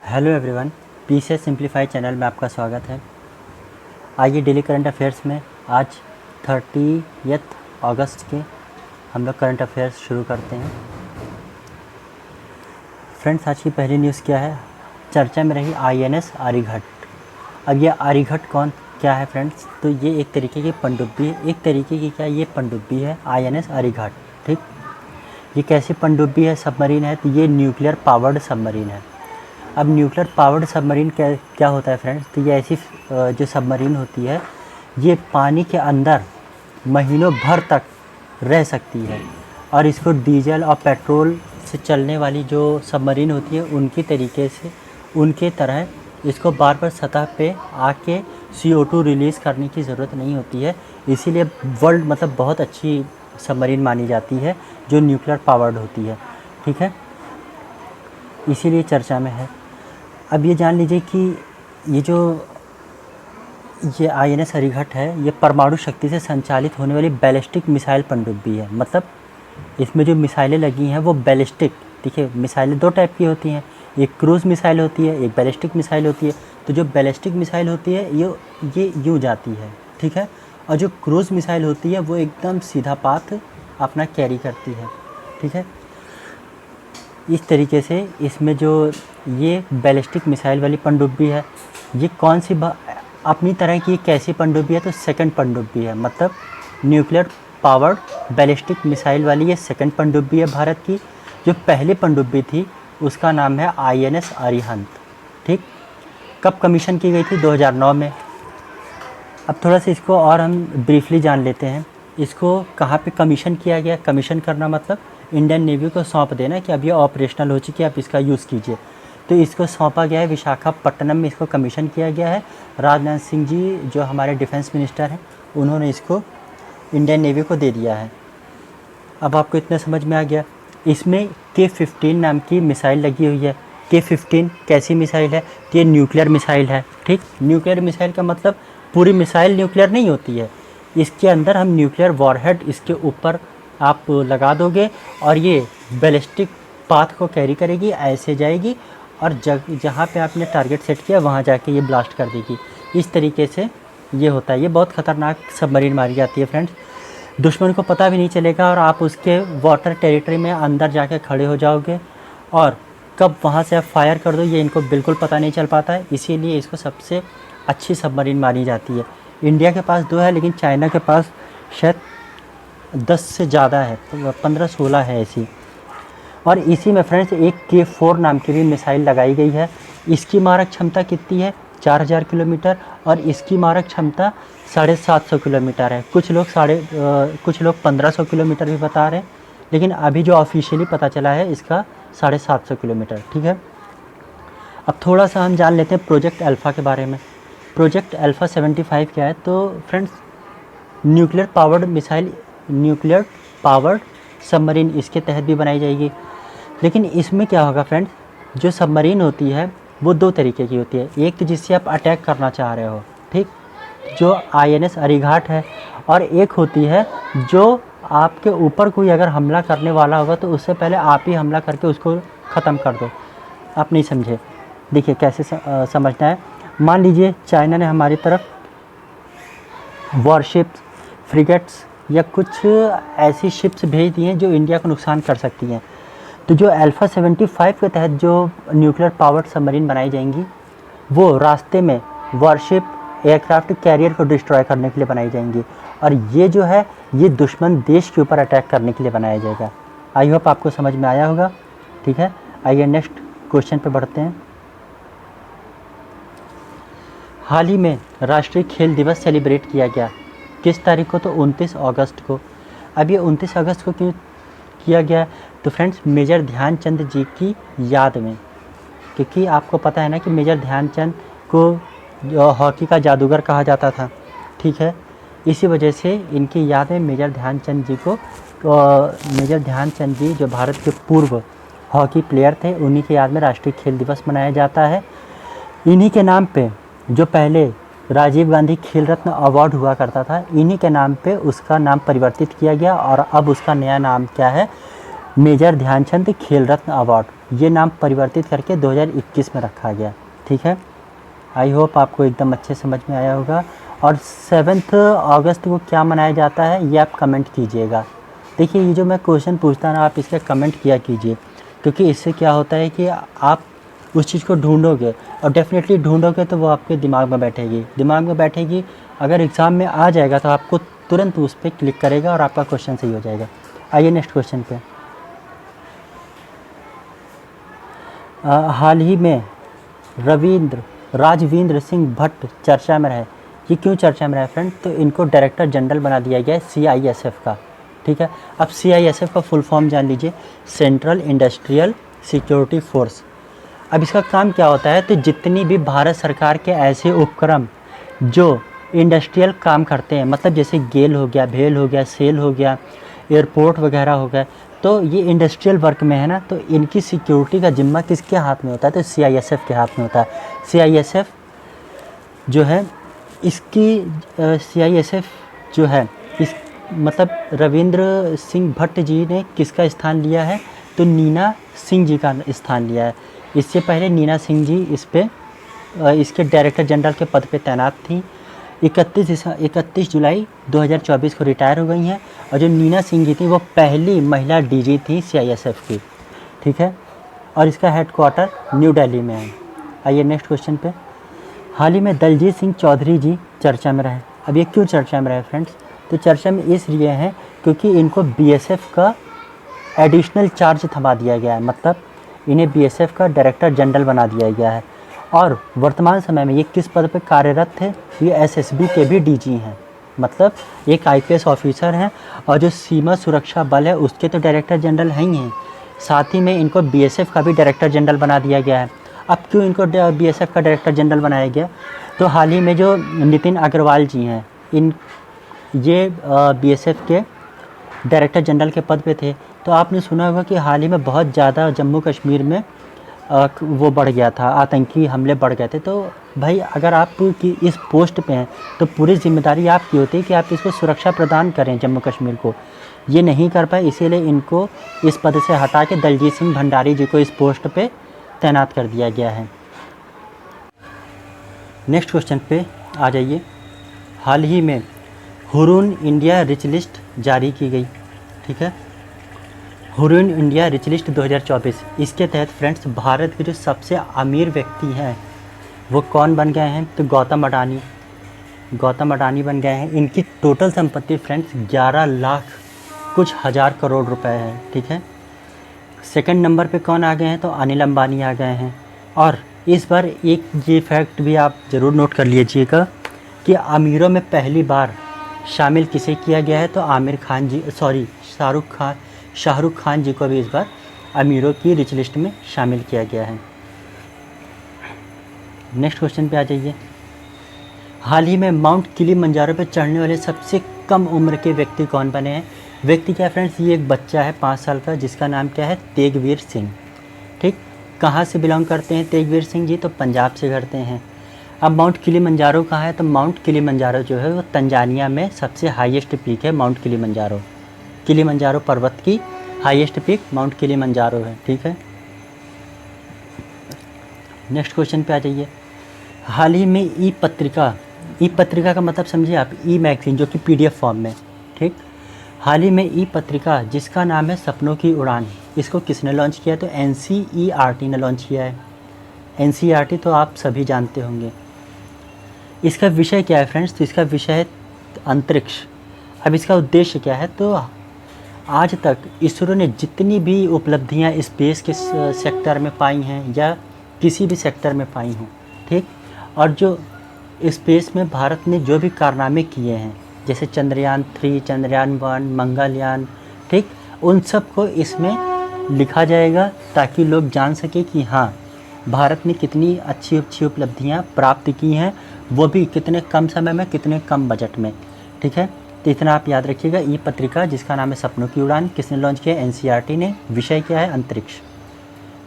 Hello everyone, PCS simplify channel में आपका स्वागत है। आइए डेली करंट अफेयर्स में आज 30 अगस्त के हम लोग करंट अफेयर्स शुरू करते हैं। फ्रेंड्स, आज की पहली न्यूज़ क्या है? चर्चा में रही आईएनएस आर्यभट्ट। अब ये आर्यभट्ट क्या है फ्रेंड्स? तो ये एक तरीके की पनडुब्बी है, एक तरीके की क्या ये पनडुब्बी है आईएनएस आर्यभट्ट। ठीक, ये कैसी पनडुब्बी है, सबमरीन है? तो ये न्यूक्लियर पावर्ड सबमरीन है। अब न्यूक्लियर पावर्ड सबमरीन क्या होता है फ्रेंड्स? तो ये ऐसी जो सबमरीन होती है, ये पानी के अंदर महीनों भर तक रह सकती है और इसको डीजल और पेट्रोल से चलने वाली जो सबमरीन होती है उनके तरह इसको बार बार सतह पे आके CO2 रिलीज़ करने की ज़रूरत नहीं होती है। इसीलिए वर्ल्ड बहुत अच्छी सबमरीन मानी जाती है जो न्यूक्लियर पावर्ड होती है। ठीक है, इसीलिए चर्चा में है। अब ये जान लीजिए कि ये आईएनएस आर्यभट्ट है, ये परमाणु शक्ति से संचालित होने वाली बैलिस्टिक मिसाइल पनडुब्बी है। इसमें जो मिसाइलें लगी हैं वो बैलिस्टिक, देखिए मिसाइलें दो टाइप की होती हैं, एक क्रूज़ मिसाइल होती है, एक बैलिस्टिक मिसाइल होती है। तो जो बैलिस्टिक मिसाइल होती है ये यूँ जाती है, ठीक है, और जो क्रूज़ मिसाइल होती है वो एकदम सीधा पाथ अपना कैरी करती है। ठीक है, इस तरीके से इसमें जो ये बैलिस्टिक मिसाइल वाली पनडुब्बी है, ये कौन सी अपनी तरह की कैसी पनडुब्बी है? तो सेकंड पनडुब्बी है, न्यूक्लियर पावर्ड बैलिस्टिक मिसाइल वाली ये सेकंड पनडुब्बी है भारत की। जो पहली पनडुब्बी थी उसका नाम है आईएनएस अरिहंत। ठीक, कब कमीशन की गई थी? 2009 में। अब थोड़ा सा इसको और हम ब्रीफली जान लेते हैं। इसको कहाँ पे कमीशन किया गया? कमीशन करना इंडियन नेवी को सौंप देना कि अब ये ऑपरेशनल हो चुकी है, आप इसका यूज़ कीजिए। तो इसको सौंपा गया है, विशाखापट्टनम में इसको कमीशन किया गया है। राजनाथ सिंह जी जो हमारे डिफेंस मिनिस्टर हैं, उन्होंने इसको इंडियन नेवी को दे दिया है। अब आपको इतना समझ में आ गया। इसमें K-15 नाम की मिसाइल लगी हुई है। K-15 कैसी मिसाइल है? तो ये न्यूक्लियर मिसाइल है। ठीक, न्यूक्लियर मिसाइल का पूरी मिसाइल न्यूक्लियर नहीं होती है, इसके अंदर हम न्यूक्लियर वॉरहेड इसके ऊपर आप लगा दोगे और ये बैलिस्टिक पाथ को कैरी करेगी, ऐसे जाएगी और जहाँ पे आपने टारगेट सेट किया वहाँ जाके ये ब्लास्ट कर देगी। इस तरीके से ये होता है। ये बहुत ख़तरनाक सबमरीन मारी जाती है फ्रेंड्स, दुश्मन को पता भी नहीं चलेगा और आप उसके वाटर टेरिटरी में अंदर जाके खड़े हो जाओगे और कब वहाँ से आप फायर कर दो ये इनको बिल्कुल पता नहीं चल पाता है। इसीलिए इसको सबसे अच्छी सबमरीन मानी जाती है। इंडिया के पास 2 है, लेकिन चाइना के पास शायद 10 से ज़्यादा है, 15-16 है ऐसी। और इसी में फ्रेंड्स एक K-4 नाम की भी मिसाइल लगाई गई है। इसकी मारक क्षमता कितनी है? 4000 किलोमीटर और इसकी मारक क्षमता 750 किलोमीटर है। कुछ लोग 1500 किलोमीटर भी बता रहे हैं, लेकिन अभी जो ऑफिशियली पता चला है इसका 750 किलोमीटर। ठीक है, अब थोड़ा सा हम जान लेते हैं प्रोजेक्ट अल्फ़ा के बारे में। प्रोजेक्ट अल्फ़ा 75 क्या है? तो फ्रेंड्स न्यूक्लियर पावर्ड सबमरीन इसके तहत भी बनाई जाएगी। लेकिन इसमें क्या होगा फ्रेंड्स, जो सबमरीन होती है वो 2 तरीके की होती है। एक तो जिससे आप अटैक करना चाह रहे हो, ठीक, जो आईएनएस आर्यभट्ट है, और एक होती है जो आपके ऊपर कोई अगर हमला करने वाला होगा तो उससे पहले आप ही हमला करके उसको ख़त्म कर दो। आप नहीं समझे, देखिए कैसे समझना है। मान लीजिए चाइना ने हमारी तरफ वॉरशिप्स, फ्रिगेट्स या कुछ ऐसी शिप्स भेज दी हैं जो इंडिया को नुकसान कर सकती हैं। तो जो अल्फ़ा 75 के तहत जो न्यूक्लियर पावर्ड सबमरीन बनाई जाएंगी वो रास्ते में वॉरशिप, एयरक्राफ्ट कैरियर को डिस्ट्रॉय करने के लिए बनाई जाएंगी, और ये जो है ये दुश्मन देश के ऊपर अटैक करने के लिए बनाया जाएगा। आई होप आपको समझ में आया होगा। ठीक है, आइए नेक्स्ट क्वेश्चन पे बढ़ते हैं। हाल ही में राष्ट्रीय खेल दिवस सेलिब्रेट किया गया, किस तारीख को? तो 29 अगस्त को। अब ये 29 अगस्त को क्यों किया गया? तो फ्रेंड्स मेजर ध्यानचंद जी की याद में, क्योंकि आपको पता है ना कि मेजर ध्यानचंद को हॉकी का जादूगर कहा जाता था। ठीक है, इसी वजह से इनकी याद में मेजर ध्यानचंद जी जो भारत के पूर्व हॉकी प्लेयर थे, उन्हीं की याद में राष्ट्रीय खेल दिवस मनाया जाता है। इन्हीं के नाम पे जो पहले राजीव गांधी खेल रत्न अवार्ड हुआ करता था, इन्हीं के नाम पे उसका नाम परिवर्तित किया गया और अब उसका नया नाम क्या है? मेजर ध्यानचंद खेल रत्न अवार्ड, ये नाम परिवर्तित करके 2021 में रखा गया। ठीक है, आई होप आपको एकदम अच्छे समझ में आया होगा। और 7 अगस्त को क्या मनाया जाता है ये आप कमेंट कीजिएगा। देखिए ये जो मैं क्वेश्चन पूछता ना, आप इसका कमेंट किया कीजिए, क्योंकि इससे क्या होता है कि आप उस चीज़ को ढूंढोगे, और डेफिनेटली ढूंढोगे तो वो आपके दिमाग में बैठेगी। अगर एग्ज़ाम में आ जाएगा तो आपको तुरंत उस पर क्लिक करेगा और आपका क्वेश्चन सही हो जाएगा। आइए नेक्स्ट क्वेश्चन पे। हाल ही में राजविंद्र सिंह भट्ट चर्चा में रहे। ये क्यों चर्चा में रहे फ्रेंड? तो इनको डायरेक्टर जनरल बना दिया गया है CISF का। ठीक है, अब CISF का फुल फॉर्म जान लीजिए, सेंट्रल इंडस्ट्रियल सिक्योरिटी फोर्स। अब इसका काम क्या होता है? तो जितनी भी भारत सरकार के ऐसे उपक्रम जो इंडस्ट्रियल काम करते हैं, मतलब जैसे गेल हो गया, भेल हो गया, सेल हो गया, एयरपोर्ट वगैरह हो गया, तो ये इंडस्ट्रियल वर्क में है ना, तो इनकी सिक्योरिटी का जिम्मा किसके हाथ में होता है? तो CISF के हाथ में होता है। CISF जो है इसकी CISF जो है इस मतलब रविंद्र सिंह भट्ट जी ने किसका स्थान लिया है? तो नीना सिंह जी का स्थान लिया है। इससे पहले नीना सिंह जी इसके डायरेक्टर जनरल के पद पे तैनात थी। 31 जुलाई 2024 को रिटायर हो गई हैं। और जो नीना सिंह जी थी वो पहली महिला DG थी CISF की। ठीक है, और इसका हेडक्वार्टर न्यू दिल्ली में है। आइए नेक्स्ट क्वेश्चन पे। हाल ही में दलजीत सिंह चौधरी जी चर्चा में रहे। अब ये क्यों चर्चा में रहे फ्रेंड्स? तो चर्चा में इसलिए हैं क्योंकि इनको BSF का एडिशनल चार्ज थमा दिया गया है, मतलब इन्हें BSF का डायरेक्टर जनरल बना दिया गया है। और वर्तमान समय में ये किस पद पर कार्यरत थे? ये SSB के भी DG हैं, मतलब एक IPS ऑफिसर हैं, और जो सीमा सुरक्षा बल है उसके तो डायरेक्टर जनरल हैं ही हैं, साथ ही में इनको BSF का भी डायरेक्टर जनरल बना दिया गया है। अब क्यों इनको BSF का डायरेक्टर जनरल बनाया गया? तो हाल ही में जो नितिन अग्रवाल जी हैं, ये BSF के डायरेक्टर जनरल के पद पे थे। तो आपने सुना होगा कि हाल ही में बहुत ज़्यादा जम्मू कश्मीर में वो बढ़ गया था, आतंकी हमले बढ़ गए थे। तो भाई अगर आप की इस पोस्ट पे हैं तो पूरी जिम्मेदारी आपकी होती है कि आप इसको सुरक्षा प्रदान करें जम्मू कश्मीर को। ये नहीं कर पाए, इसीलिए इनको इस पद से हटा के दलजीत सिंह भंडारी जी को इस पोस्ट पे तैनात कर दिया गया है। नेक्स्ट क्वेश्चन पे आ जाइए। हाल ही में हुरून इंडिया रिच लिस्ट जारी की गई। ठीक है, हुरून इंडिया रिच लिस्ट 2024। इसके तहत फ्रेंड्स भारत के जो सबसे अमीर व्यक्ति हैं वो कौन बन गए हैं? तो गौतम अडानी बन गए हैं। इनकी टोटल संपत्ति फ्रेंड्स 11 लाख कुछ हज़ार करोड़ रुपए है। ठीक है, सेकंड नंबर पे कौन आ गए हैं? तो अनिल अंबानी आ गए हैं। और इस बार एक ये फैक्ट भी आप ज़रूर नोट कर लीजिएगा कि अमीरों में पहली बार शामिल किसे किया गया है? तो शाहरुख खान जी को भी इस बार अमीरों की रिच लिस्ट में शामिल किया गया है। नेक्स्ट क्वेश्चन पे आ जाइए। हाल ही में माउंट किलिमंजारो पे चढ़ने वाले सबसे कम उम्र के व्यक्ति कौन बने हैं? व्यक्ति क्या फ्रेंड्स? ये एक बच्चा है 5 साल का, जिसका नाम क्या है? तेगवीर सिंह। ठीक, कहाँ से बिलोंग करते हैं तेगवीर सिंह जी? तो पंजाब से करते हैं। अब माउंट किलिमंजारो कहाँ है? तो माउंट किलिमंजारो जो है वो तंजानिया में सबसे हाईएस्ट पीक है माउंट किलिमंजारो। किलिमंजारो पर्वत की हाईएस्ट पीक माउंट किलिमंजारो है। ठीक है, नेक्स्ट क्वेश्चन पे आ जाइए। हाल ही में ई पत्रिका का मतलब समझिए आप, ई मैगजीन जो कि PDF फॉर्म में। ठीक, हाल ही में ई पत्रिका जिसका नाम है सपनों की उड़ान, इसको किसने लॉन्च किया? तो NCERT ने लॉन्च किया है। NCERT तो आप सभी जानते होंगे। इसका विषय क्या है फ्रेंड्स? तो इसका विषय है अंतरिक्ष। अब इसका उद्देश्य क्या है? तो आज तक इसरो ने जितनी भी उपलब्धियां स्पेस के सेक्टर में पाई हैं या किसी भी सेक्टर में पाई हों, ठीक, और जो स्पेस में भारत ने जो भी कारनामे किए हैं, जैसे चंद्रयान 3, चंद्रयान 1, मंगलयान, ठीक, उन सब को इसमें लिखा जाएगा ताकि लोग जान सके कि हाँ भारत ने कितनी अच्छी अच्छी उपलब्धियां प्राप्त की हैं, वो भी कितने कम समय में, कितने कम बजट में। ठीक है, तो इतना आप याद रखिएगा। ई पत्रिका जिसका नाम है सपनों की उड़ान, किसने लॉन्च किया? NCERT ने। विषय क्या है? अंतरिक्ष।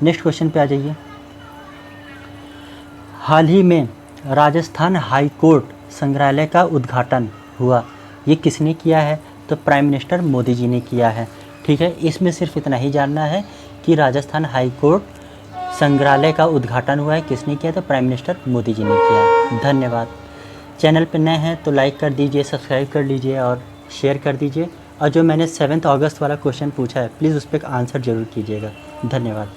नेक्स्ट क्वेश्चन पे आ जाइए। हाल ही में राजस्थान हाई कोर्ट संग्रहालय का उद्घाटन हुआ। ये किसने किया है? तो प्राइम मिनिस्टर मोदी जी ने किया है। ठीक है, इसमें सिर्फ इतना ही जानना है कि राजस्थान हाई कोर्ट संग्रहालय का उद्घाटन हुआ है, किसने किया? तो प्राइम मिनिस्टर मोदी जी ने किया है। धन्यवाद। चैनल पर नए हैं तो लाइक कर दीजिए, सब्सक्राइब कर लीजिए और शेयर कर दीजिए। और जो मैंने 7 अगस्त वाला क्वेश्चन पूछा है, प्लीज़ उस पर आंसर ज़रूर कीजिएगा। धन्यवाद।